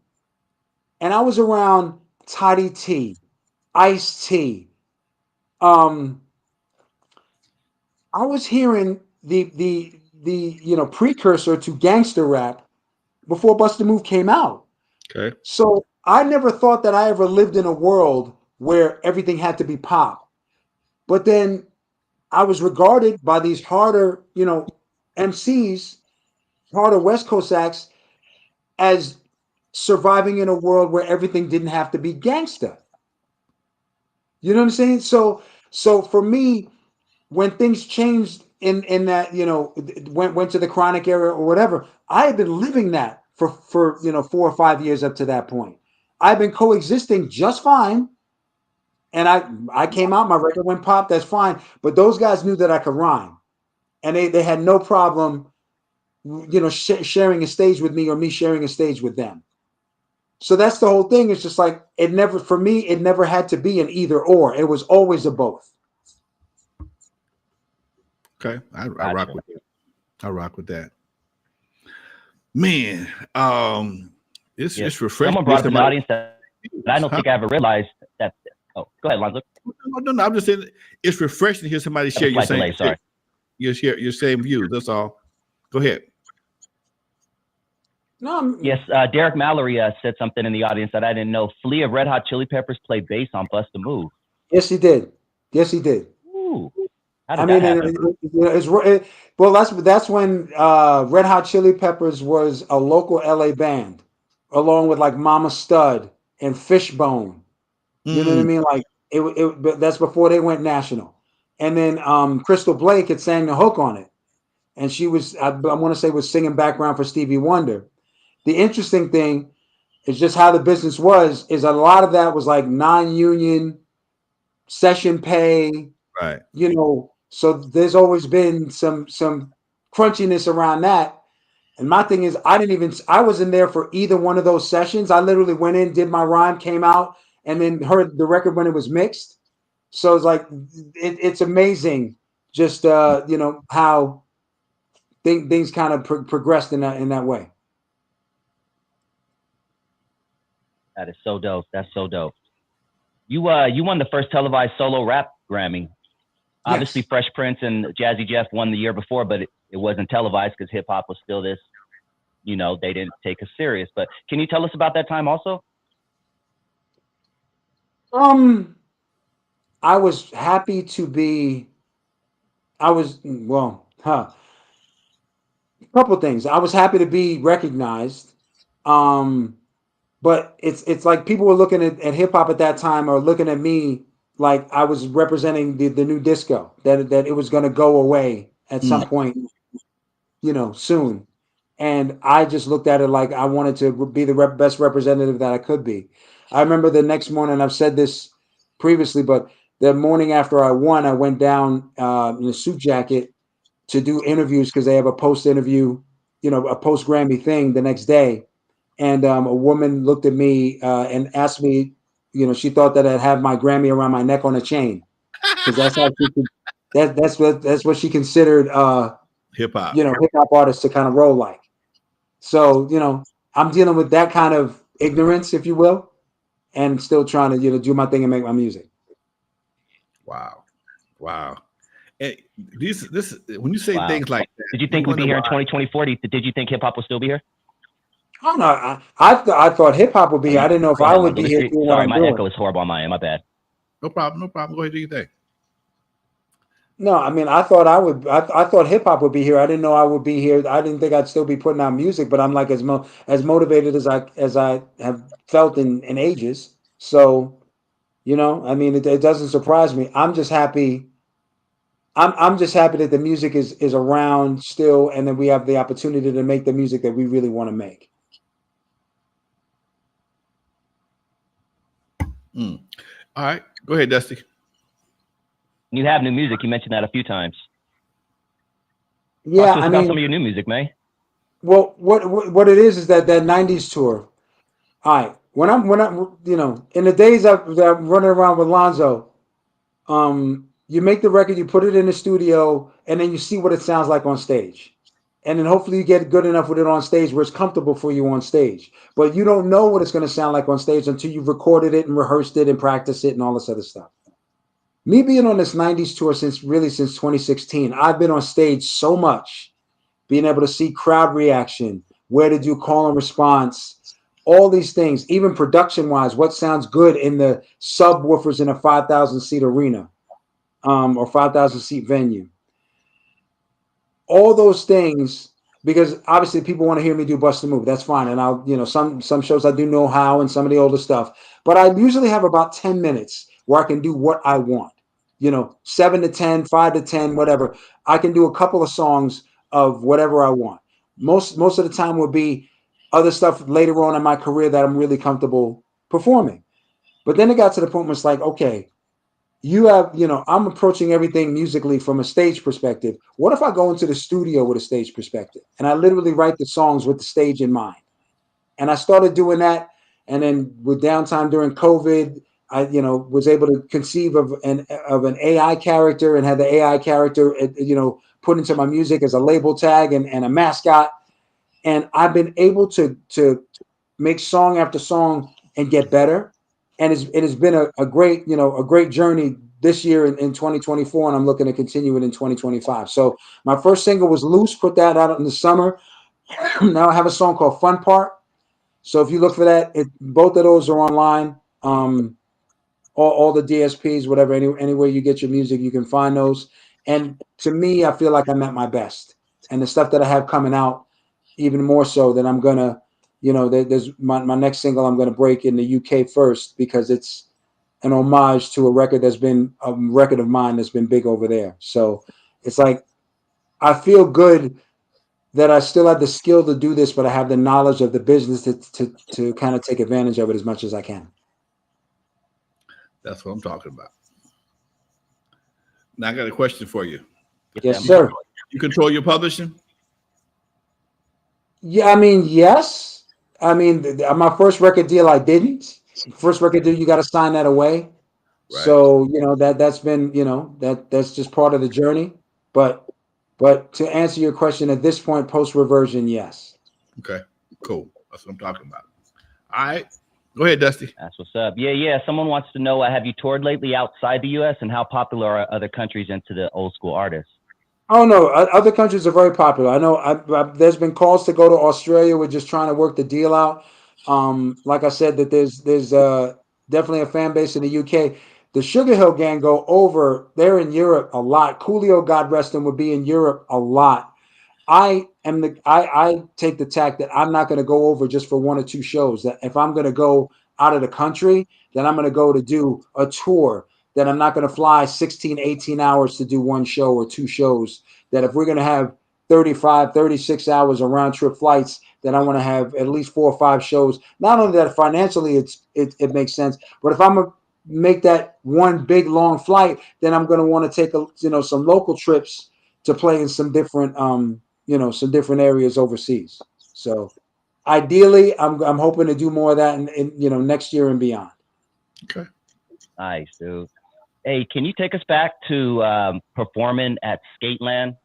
And I was around Toddy T, Ice-T. I was hearing the precursor to gangster rap before Bust a Move came out. Okay. So I never thought that I ever lived in a world where everything had to be pop. But then I was regarded by these harder, MCs, harder West Coast acts, as surviving in a world where everything didn't have to be gangster. You know what I'm saying? So for me, when things changed in that, went to the chronic era or whatever, I had been living that for 4 or 5 years up to that point. I've been coexisting just fine. And I came out, my record went pop, that's fine. But those guys knew that I could rhyme. And they had no problem, sharing a stage with me or me sharing a stage with them. So that's the whole thing. It's just like it never had to be an either or. It was always a both. Okay. I rock with that. I rock with that. Man, it's refreshing. Someone brought up an audience that I don't think I ever realized that. Oh, go ahead, Lonzo. No, I'm just saying it's refreshing to hear somebody share your same your same views. That's all. Go ahead. No, yes, Derek Mallory said something in the audience that I didn't know. Flea of Red Hot Chili Peppers played bass on Bust a Move. Yes, he did. Ooh. How did that happen? Well, that's when Red Hot Chili Peppers was a local LA band, along with like Mama Stud and Fishbone. You know what I mean? Like but that's before they went national. And then Crystal Blake had sang the hook on it, and she was I want to say was singing background for Stevie Wonder. The interesting thing is just how the business was. Is a lot of that was like non-union session pay, right? So there's always been some crunchiness around that. And my thing is, I wasn't there for either one of those sessions. I literally went in, did my rhyme, came out, and then heard the record when it was mixed. So it's like it's amazing, just how things kind of progressed in that way. That is so dope. That's so dope. You won the first televised solo rap Grammy. Obviously, yes. Fresh Prince and Jazzy Jeff won the year before, but it wasn't televised because hip hop was still this, they didn't take us serious. But can you tell us about that time also? I was happy to be. A couple of things. I was happy to be recognized. But it's like people were looking at hip hop at that time or looking at me like I was representing the new disco, that it was going to go away at some point, soon. And I just looked at it like I wanted to be the best representative that I could be. I remember the next morning, I've said this previously, but the morning after I won, I went down in a suit jacket to do interviews because they have a post interview, a post Grammy thing the next day. And a woman looked at me and asked me, she thought that I'd have my Grammy around my neck on a chain, because that's how that's what she considered hip hop, hip hop artists to kind of roll like. So I'm dealing with that kind of ignorance, if you will, and still trying to do my thing and make my music. Wow. And this when you say things like that, did you think we'd be here in 2024? Did you think hip hop will still be here? Oh no, I thought hip hop would be here. I didn't know if Go I ahead, would Lonzo. be here doing what Sorry, I'm my doing. echo is horrible on my end. My bad. No problem. No problem. Go ahead, do your thing. No, I mean, I thought I would. I thought hip hop would be here. I didn't know I would be here. I didn't think I'd still be putting out music. But I'm like as motivated as I have felt in ages. So I mean, it doesn't surprise me. I'm just happy. I'm just happy that the music is around still, and that we have the opportunity to make the music that we really want to make. Mm. All right, go ahead, Dusty. You have new music. You mentioned that a few times. Yeah, Talk to us I about some mean, of your new music, man. well, what it is that '90s tour. All right, when I'm in the days that I'm running around with Lonzo, you make the record, you put it in the studio, and then you see what it sounds like on stage. And then hopefully you get good enough with it on stage where it's comfortable for you on stage. But you don't know what it's going to sound like on stage until you've recorded it and rehearsed it and practiced it and all this other stuff. Me being on this '90s tour since 2016, I've been on stage so much, being able to see crowd reaction, where to do call and response, all these things, even production wise, what sounds good in the subwoofers in a 5,000 seat arena, or 5,000 seat venue. All those things, because obviously people want to hear me do Bust a Move. That's fine. And I'll, some shows I do know how and some of the older stuff. But I usually have about 10 minutes where I can do what I want. 7 to 10, 5 to 10, whatever. I can do a couple of songs of whatever I want. Most of the time will be other stuff later on in my career that I'm really comfortable performing. But then it got to the point where it's like, okay, I'm approaching everything musically from a stage perspective. What if I go into the studio with a stage perspective and I literally write the songs with the stage in mind? And I started doing that. And then with downtime during COVID, I, was able to conceive of an AI character and had the AI character, put into my music as a label tag and a mascot. And I've been able to make song after song and get better. And it has been a great, a great journey this year in 2024, and I'm looking to continue it in 2025. So my first single was Loose, put that out in the summer. Now I have a song called Fun Part. So if you look for that, both of those are online. All the DSPs, whatever, anywhere you get your music, you can find those. And to me, I feel like I'm at my best. And the stuff that I have coming out, even more so that I'm gonna, there's my next single I'm gonna break in the UK first because it's an homage to a record that's been a record of mine that's been big over there. So it's like I feel good that I still have the skill to do this, but I have the knowledge of the business to kind of take advantage of it as much as I can. That's what I'm talking about. Now I got a question for you. Yes, sir. You control your publishing? Yeah, I mean, yes. I mean, my first record deal, I didn't. First record deal, you got to sign that away. Right. So that's been that's just part of the journey. But to answer your question at this point, post reversion, yes. Okay, cool. That's what I'm talking about. All right, go ahead, Dusty. That's what's up. Yeah. Someone wants to know, have you toured lately outside the U.S. and how popular are other countries into the old school artists? Oh no, other countries are very popular. I know there's been calls to go to Australia. We're just trying to work the deal out. Like I said, that there's definitely a fan base in the UK. The Sugar Hill Gang go over. They're in Europe a lot. Coolio, God rest him, would be in Europe a lot. I take the tack that I'm not going to go over just for one or two shows. That if I'm going to go out of the country, then I'm going to go to do a tour. That I'm not going to fly 16, 18 hours to do one show or two shows. That if we're going to have 35, 36 hours of round trip flights, then I want to have at least 4 or 5 shows. Not only that financially it makes sense, but if I'm going to make that one big long flight, then I'm going to want to take some local trips to play in some different some different areas overseas. So ideally, I'm hoping to do more of that in next year and beyond. Okay. Nice, dude. Hey, can you take us back to performing at Skateland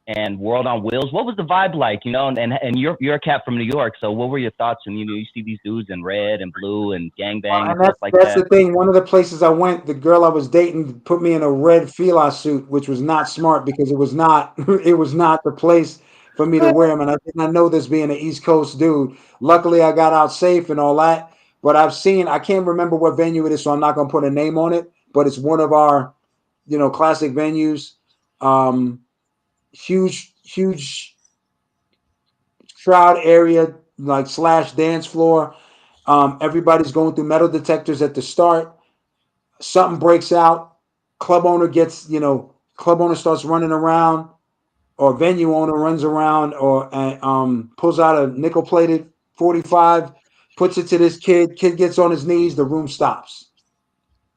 and World on Wheels? What was the vibe like? And you're a cat from New York, so what were your thoughts? And you see these dudes in red and blue and gangbang and stuff like that. That's the thing. One of the places I went, the girl I was dating put me in a red Fila suit, which was not smart because it was not it was not the place for me to wear them. And I did not know this being an East Coast dude. Luckily, I got out safe and all that. But I can't remember what venue it is, so I'm not going to put a name on it. But it's one of our, classic venues. Huge crowd area, like / dance floor. Everybody's going through metal detectors at the start. Something breaks out. Club owner starts running around, or venue owner runs around, or pulls out a nickel plated 45, puts it to this kid. Kid gets on his knees. The room stops.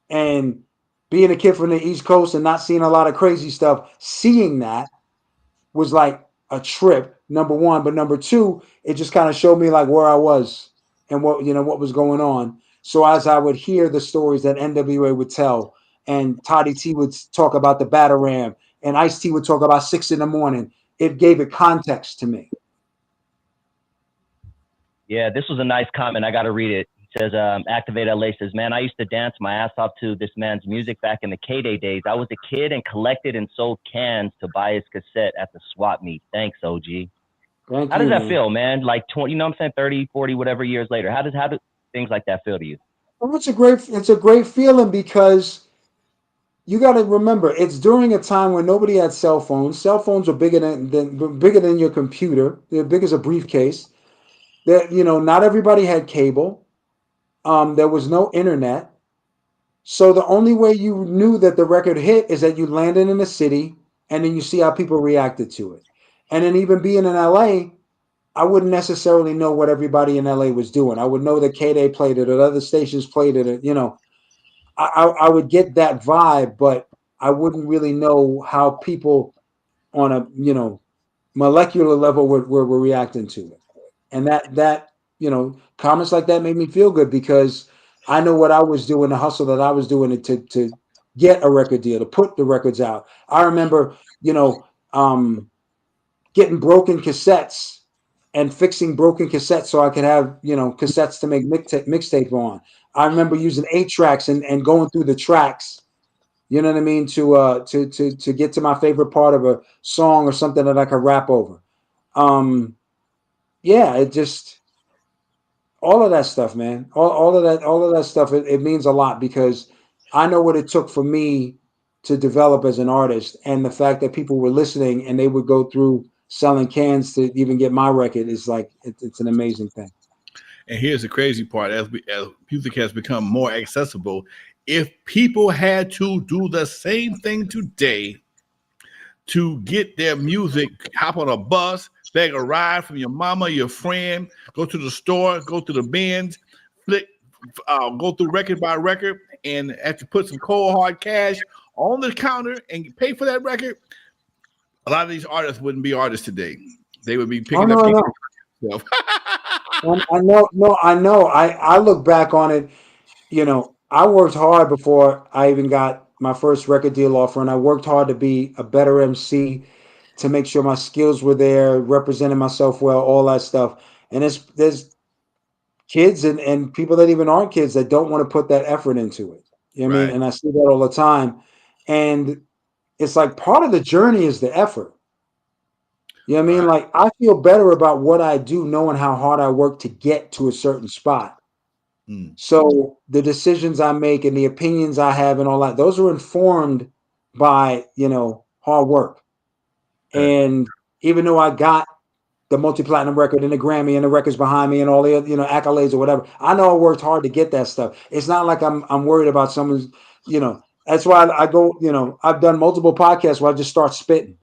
And being a kid from the East Coast and not seeing a lot of crazy stuff, seeing that was like a trip, number one. But number two, it just kind of showed me like where I was and what was going on. So as I would hear the stories that N.W.A would tell, and Toddy T would talk about the Batarang, and Ice T would talk about 6 a.m, it gave it context to me. Yeah, this was a nice comment. I got to read it. It says, Activate LA says, man, I used to dance my ass off to this man's music back in the K-Day days. I was a kid and collected and sold cans to buy his cassette at the swap meet. Thanks, OG. How does that feel, man? Like 20, you know what I'm saying? 30, 40, whatever years later. How do things like that feel to you? Well, it's a great feeling, because you got to remember, it's during a time when nobody had cell phones. Cell phones are bigger than your computer. They're big as a briefcase. That not everybody had cable. There was no internet. So the only way you knew that the record hit is that you landed in a city and then you see how people reacted to it. And then even being in LA, I wouldn't necessarily know what everybody in LA was doing. I would know that K-Day played it or other stations played it. I would get that vibe, but I wouldn't really know how people on a molecular level were reacting to it. And that comments like that made me feel good, because I know what I was doing, the hustle that I was doing to get a record deal, to put the records out. I remember getting broken cassettes and fixing broken cassettes so I could have cassettes to make mixtape on. I remember using 8-tracks and going through the tracks, you know what I mean, to get to my favorite part of a song or something that I could rap over. Yeah, it just, all of that stuff, man. All of that stuff, it means a lot, because I know what it took for me to develop as an artist, and the fact that people were listening and they would go through selling cans to even get my record is like, it's an amazing thing. And here's the crazy part: as music has become more accessible, if people had to do the same thing today to get their music, hop on a bus, beg a ride from your mama, your friend, go to the store, go to the bins, go through record by record, and have to put some cold hard cash on the counter and pay for that record, a lot of these artists wouldn't be artists today. They would be picking up. I know. I look back on it. I worked hard before I even got my first record deal offer, and I worked hard to be a better MC, to make sure my skills were there, representing myself well, all that stuff. And there's kids and people that even aren't kids that don't want to put that effort into it. You know what I mean? And I see that all the time. And it's like part of the journey is the effort. You know what I mean? Like, I feel better about what I do knowing how hard I work to get to a certain spot. So the decisions I make and the opinions I have and all that, those are informed by, hard work. And even though I got the multi-platinum record and the Grammy and the records behind me and all the accolades or whatever, I know I worked hard to get that stuff. It's not like I'm worried about someone's, that's why I go, I've done multiple podcasts where I just start spitting.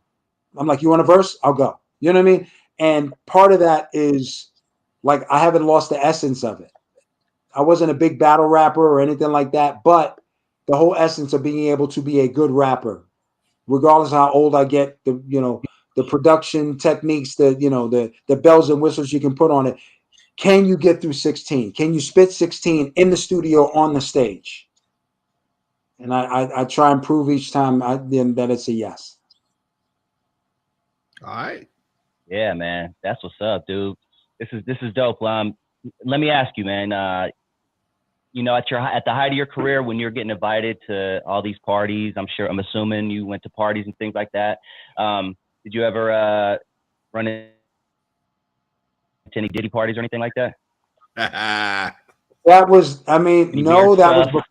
I'm like, you want a verse? I'll go. You know what I mean? And part of that is like, I haven't lost the essence of it. I wasn't a big battle rapper or anything like that, but the whole essence of being able to be a good rapper, regardless of how old I get, the production techniques, the bells and whistles you can put on it. Can you get through 16? Can you spit 16 in the studio on the stage? And I try and prove each time that it's a yes. All right. Yeah, man. That's what's up, dude. This is dope. Let me ask you, man, at the height of your career, when you're getting invited to all these parties, I'm assuming you went to parties and things like that. Did you ever run into any Diddy parties or anything like that? That was, I mean, Any no, weird that was stuff?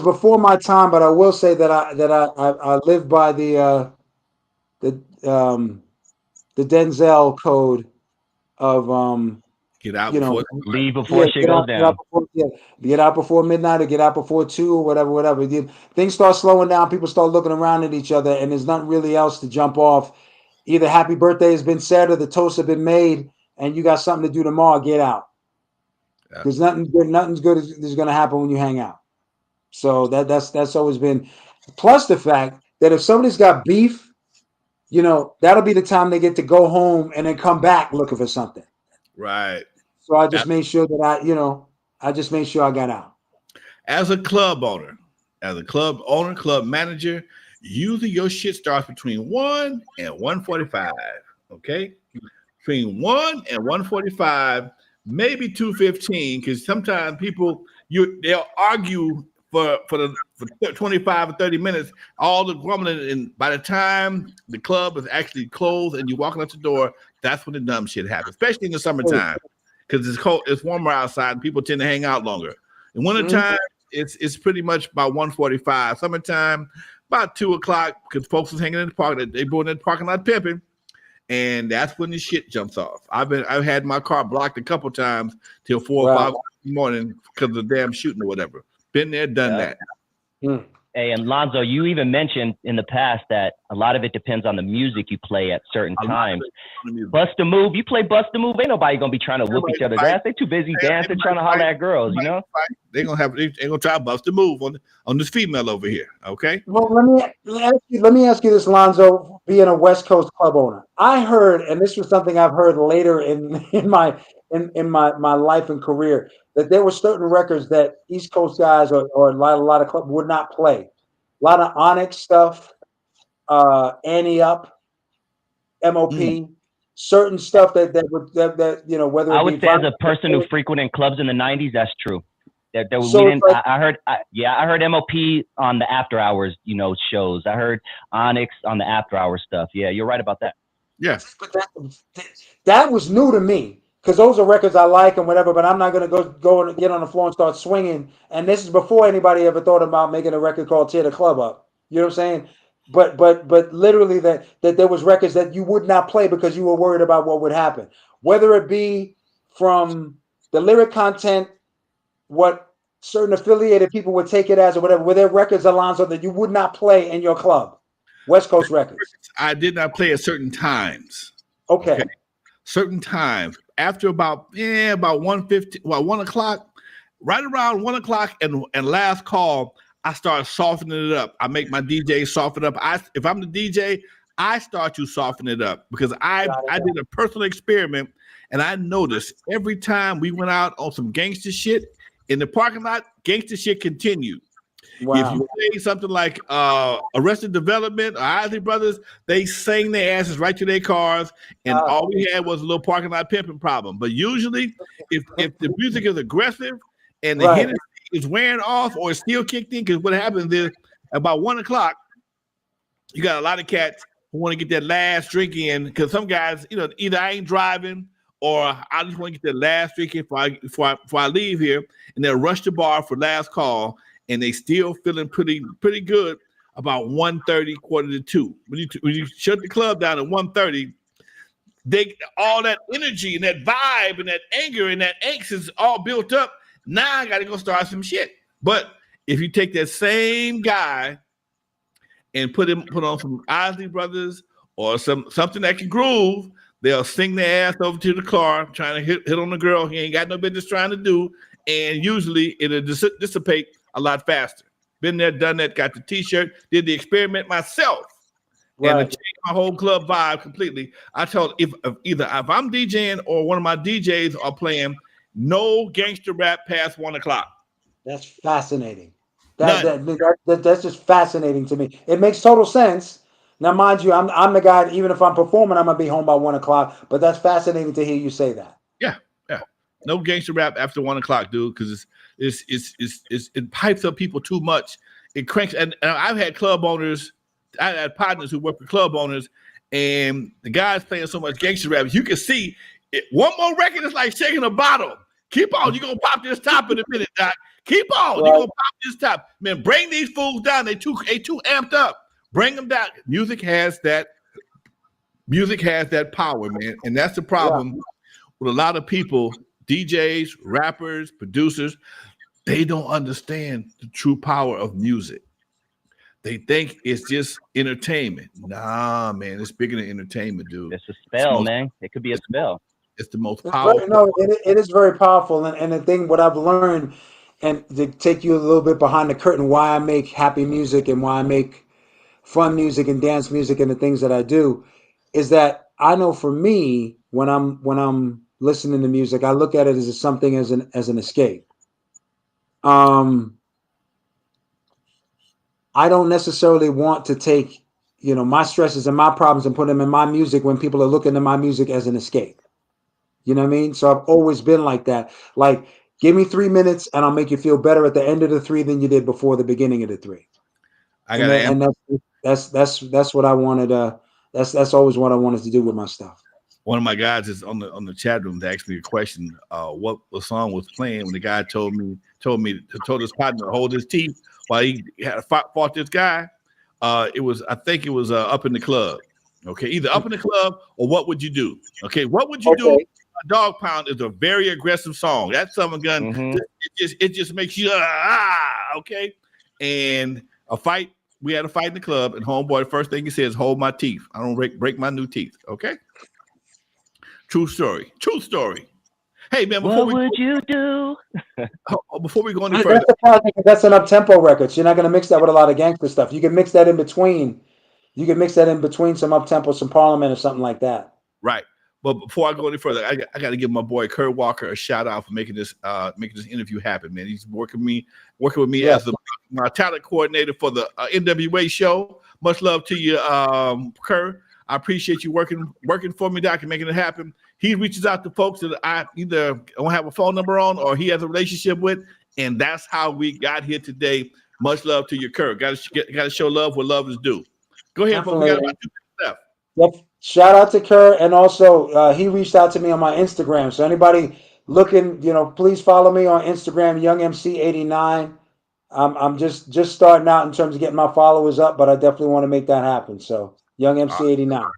before my time. But I will say that I live by the um the Denzel code of Get out you know, before. Leave before shit get goes out, down. get out before midnight or get out before 2 or whatever. Things start slowing down. People start looking around at each other, and there's nothing really else to jump off. Either happy birthday has been said or the toast have been made, and you got something to do tomorrow. Get out. Yeah. Because nothing's good is going to happen when you hang out. So that's always been. Plus the fact that if somebody's got beef, that'll be the time they get to go home and then come back looking for something. Right. So I just made sure that I just made sure I got out. As a club owner, club manager, usually your shit starts between 1 and 1:45. Okay? Between 1 and 1:45, maybe 2:15, because sometimes people they'll argue for 25 or 30 minutes, all the grumbling, and by the time the club is actually closed and you're walking out the door, that's when the dumb shit happens, especially in the summertime. Because it's cold, it's warmer outside, and people tend to hang out longer. In wintertime, it's pretty much about 1:45. Summertime, about 2:00, because folks is hanging in the park. They going in the parking lot pimping, and that's when the shit jumps off. I've had my car blocked a couple times till 4 or 5 in the morning because of the damn shooting or whatever. Been there, done that. Hey, and Lonzo, you even mentioned in the past that a lot of it depends on the music you play at certain times. Bust a move, you play Bust a Move, ain't nobody gonna be trying to whoop each other's ass. They too busy dancing, trying to holler at girls, you know? They're gonna try to bust a move on this female over here, okay? Well, let me ask you this, Lonzo, being a West Coast club owner. I heard, and this was something I've heard later in my life and career, that there were certain records that East Coast guys or a lot of clubs would not play. A lot of Onyx stuff, Annie Up, MOP, certain stuff that whether I it would be say as a person who frequented clubs in the 90s, that's true. That we So didn't. like- I heard MOP on the after hours, shows. I heard Onyx on the after hours stuff. Yeah, you're right about that. Yes. But that was new to me because those are records I like and whatever. But I'm not going to go and get on the floor and start swinging. And this is before anybody ever thought about making a record called "Tear the Club Up." You know what I'm saying? But literally that there was records that you would not play because you were worried about what would happen, whether it be from the lyric content, what certain affiliated people would take it as, or whatever. Were there records, Alonzo, that you would not play in your club? West Coast records. I did not play at certain times. Okay. Certain times after about 1:50, 1 o'clock, right around 1 o'clock and last call, I start softening it up. I make my DJ soften up. If I'm the DJ, I start to soften it up because I did a personal experiment and I noticed every time we went out on some gangster shit in the parking lot, gangster shit continued. Wow. If you play something like Arrested Development or Isley Brothers, they sang their asses right to their cars, and all we had was a little parking lot pimping problem. But usually, if the music is aggressive and the Hennessy is wearing off or it's still kicked in, because what happens is about 1 o'clock, you got a lot of cats who want to get that last drink in, because some guys, either I ain't driving or I just want to get that last drink in before I leave here, and they'll rush the bar for last call. And they still feeling pretty good about 1:30, 1:45. When you shut the club down at 1:30, all that energy and that vibe and that anger and that angst is all built up. Now I got to go start some shit. But if you take that same guy and put on some Isley Brothers or something that can groove, they'll sing their ass over to the car, trying to hit on the girl he ain't got no business trying to do, and usually it'll dissipate a lot faster. Been there, done that, got the t-shirt, did the experiment myself. And it changed my whole club vibe completely. I told if I'm DJing or one of my DJs are playing, no gangster rap past 1 o'clock. That's fascinating. That's just fascinating to me. It makes total sense. Now, mind you, I'm the guy. Even if I'm performing, I'm gonna be home by 1 o'clock. But that's fascinating to hear you say that. Yeah. No gangster rap after 1 o'clock, dude, because it pipes up people too much. It cranks. And I've had club owners. I had partners who work for club owners, and the guy's playing so much gangster rap. You can see it, one more record is like shaking a bottle. Keep on, you're gonna pop this top in a minute, Doc. Keep on, you're gonna pop this top. Man, bring these fools down. They too amped up. Bring them down. Music has that power, man, and that's the problem with a lot of people, DJs, rappers, producers. They don't understand the true power of music. They think it's just entertainment. Nah, man, it's bigger than entertainment, dude. It's a spell, man. It could be a spell. It's the most powerful. No, it is very powerful. And the thing, what I've learned, and to take you a little bit behind the curtain, why I make happy music and why I make fun music and dance music and the things that I do, is that I know for me, when I'm listening to music, I look at it as something as an escape. I don't necessarily want to take, my stresses and my problems and put them in my music when people are looking at my music as an escape. You know what I mean? So I've always been like that. Like, give me 3 minutes and I'll make you feel better at the end of the 3 than you did before the beginning of the 3. And that's what I wanted. That's always what I wanted to do with my stuff. One of my guys is on the chat room to ask me a question. What the song was playing when the guy told his partner to hold his teeth while he had fought this guy. I think it was Up in the Club. Okay, either Up in the Club or What Would You Do? Okay, What Would You Do? Dog Pound is a very aggressive song. That Summer Gun, it just makes you okay. And a fight, we had a fight in the club, and homeboy, the first thing he says, "Hold my teeth. I don't break my new teeth." Okay. True story. Hey man, before what would you do? Before we go any further, that's an up-tempo record. So you're not going to mix that with a lot of gangster stuff. You can mix that in between. You can mix that in between some up-tempo, some Parliament, or something like that. Right. But before I go any further, I got to give my boy Kurt Walker a shout out for making this interview happen, man. He's working with me as my talent coordinator for the N.W.A show. Much love to you, Kurt. I appreciate you working for me, Doc, and making it happen. He reaches out to folks that I either don't have a phone number on or he has a relationship with, and that's how we got here today. Much love to you, Kurt. Got to show love where love is due. Go ahead, folks. We got about 2 minutes left. Yep. Shout out to Kurt, and also he reached out to me on my Instagram. So anybody looking, please follow me on Instagram, YoungMC89. I'm just starting out in terms of getting my followers up, but I definitely want to make that happen. So YoungMC89.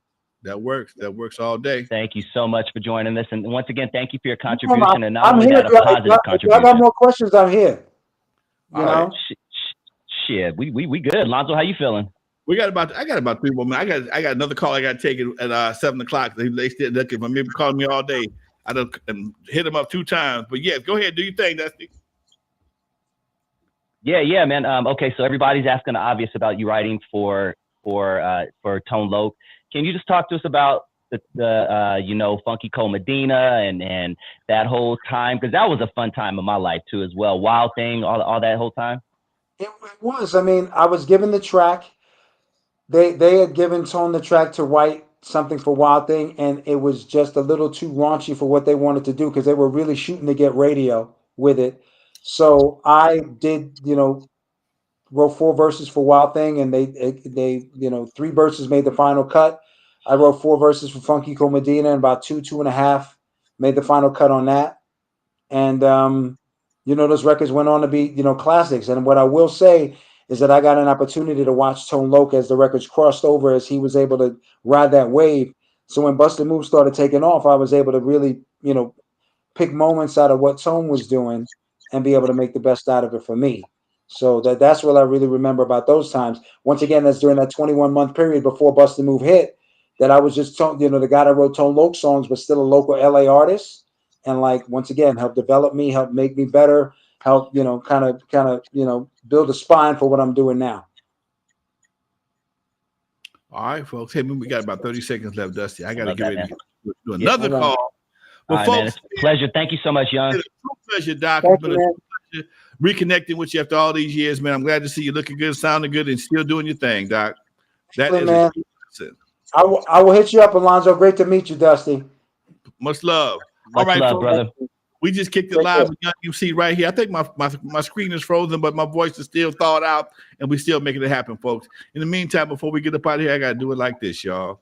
That works all day. Thank you so much for joining us, and once again, thank you for your contribution. And not only that, a positive contribution. If I got more questions, I'm here. You know? Right. Shit, we good. Lonzo, how you feeling? I got about 3 more minutes. I got another call I got to take at 7 o'clock. They still looking for me, calling me all day. I done hit them up 2 times. But yes, go ahead, do your thing, Dusty. Yeah, man. Okay, so everybody's asking the obvious about you writing for Tone Loc. Can you just talk to us about the Funky Cole Medina and that whole time? Because that was a fun time of my life too, as well. Wild Thing, all that whole time. It was. I mean, I was given the track. They had given Tone the track to write something for Wild Thing, and it was just a little too raunchy for what they wanted to do because they were really shooting to get radio with it. So I did, wrote 4 verses for Wild Thing, and they 3 verses made the final cut. I wrote 4 verses for Funky Cole Medina, and about 2.5 made the final cut on that. And those records went on to be classics. And what I will say is that I got an opportunity to watch Tone Loc as the records crossed over, as he was able to ride that wave. So when Busted Move started taking off, I was able to really, pick moments out of what Tone was doing and be able to make the best out of it for me. So that's what I really remember about those times. Once again, that's during that 21-month period before Busted Move hit, that I was just, the guy that wrote Tone Loc songs was still a local LA artist. And once again, help develop me, help make me better, help, kind of, build a spine for what I'm doing now. All right, folks. Hey, we got about 30 seconds left, Dusty. I got to get ready to do another call. But folks, man, it's a pleasure. Thank you so much, Young. It's a true pleasure, Doc. It's been a true pleasure reconnecting with you after all these years, man. I'm glad to see you looking good, sounding good, and still doing your thing, Doc. That is man. I will hit you up, Alonzo. Great to meet you, Dusty. Much love. Much love, brother. We just kicked it live with Young MC right here. I think my screen is frozen, but my voice is still thawed out, and we still making it happen, folks. In the meantime, before we get up out of here, I got to do it like this, y'all.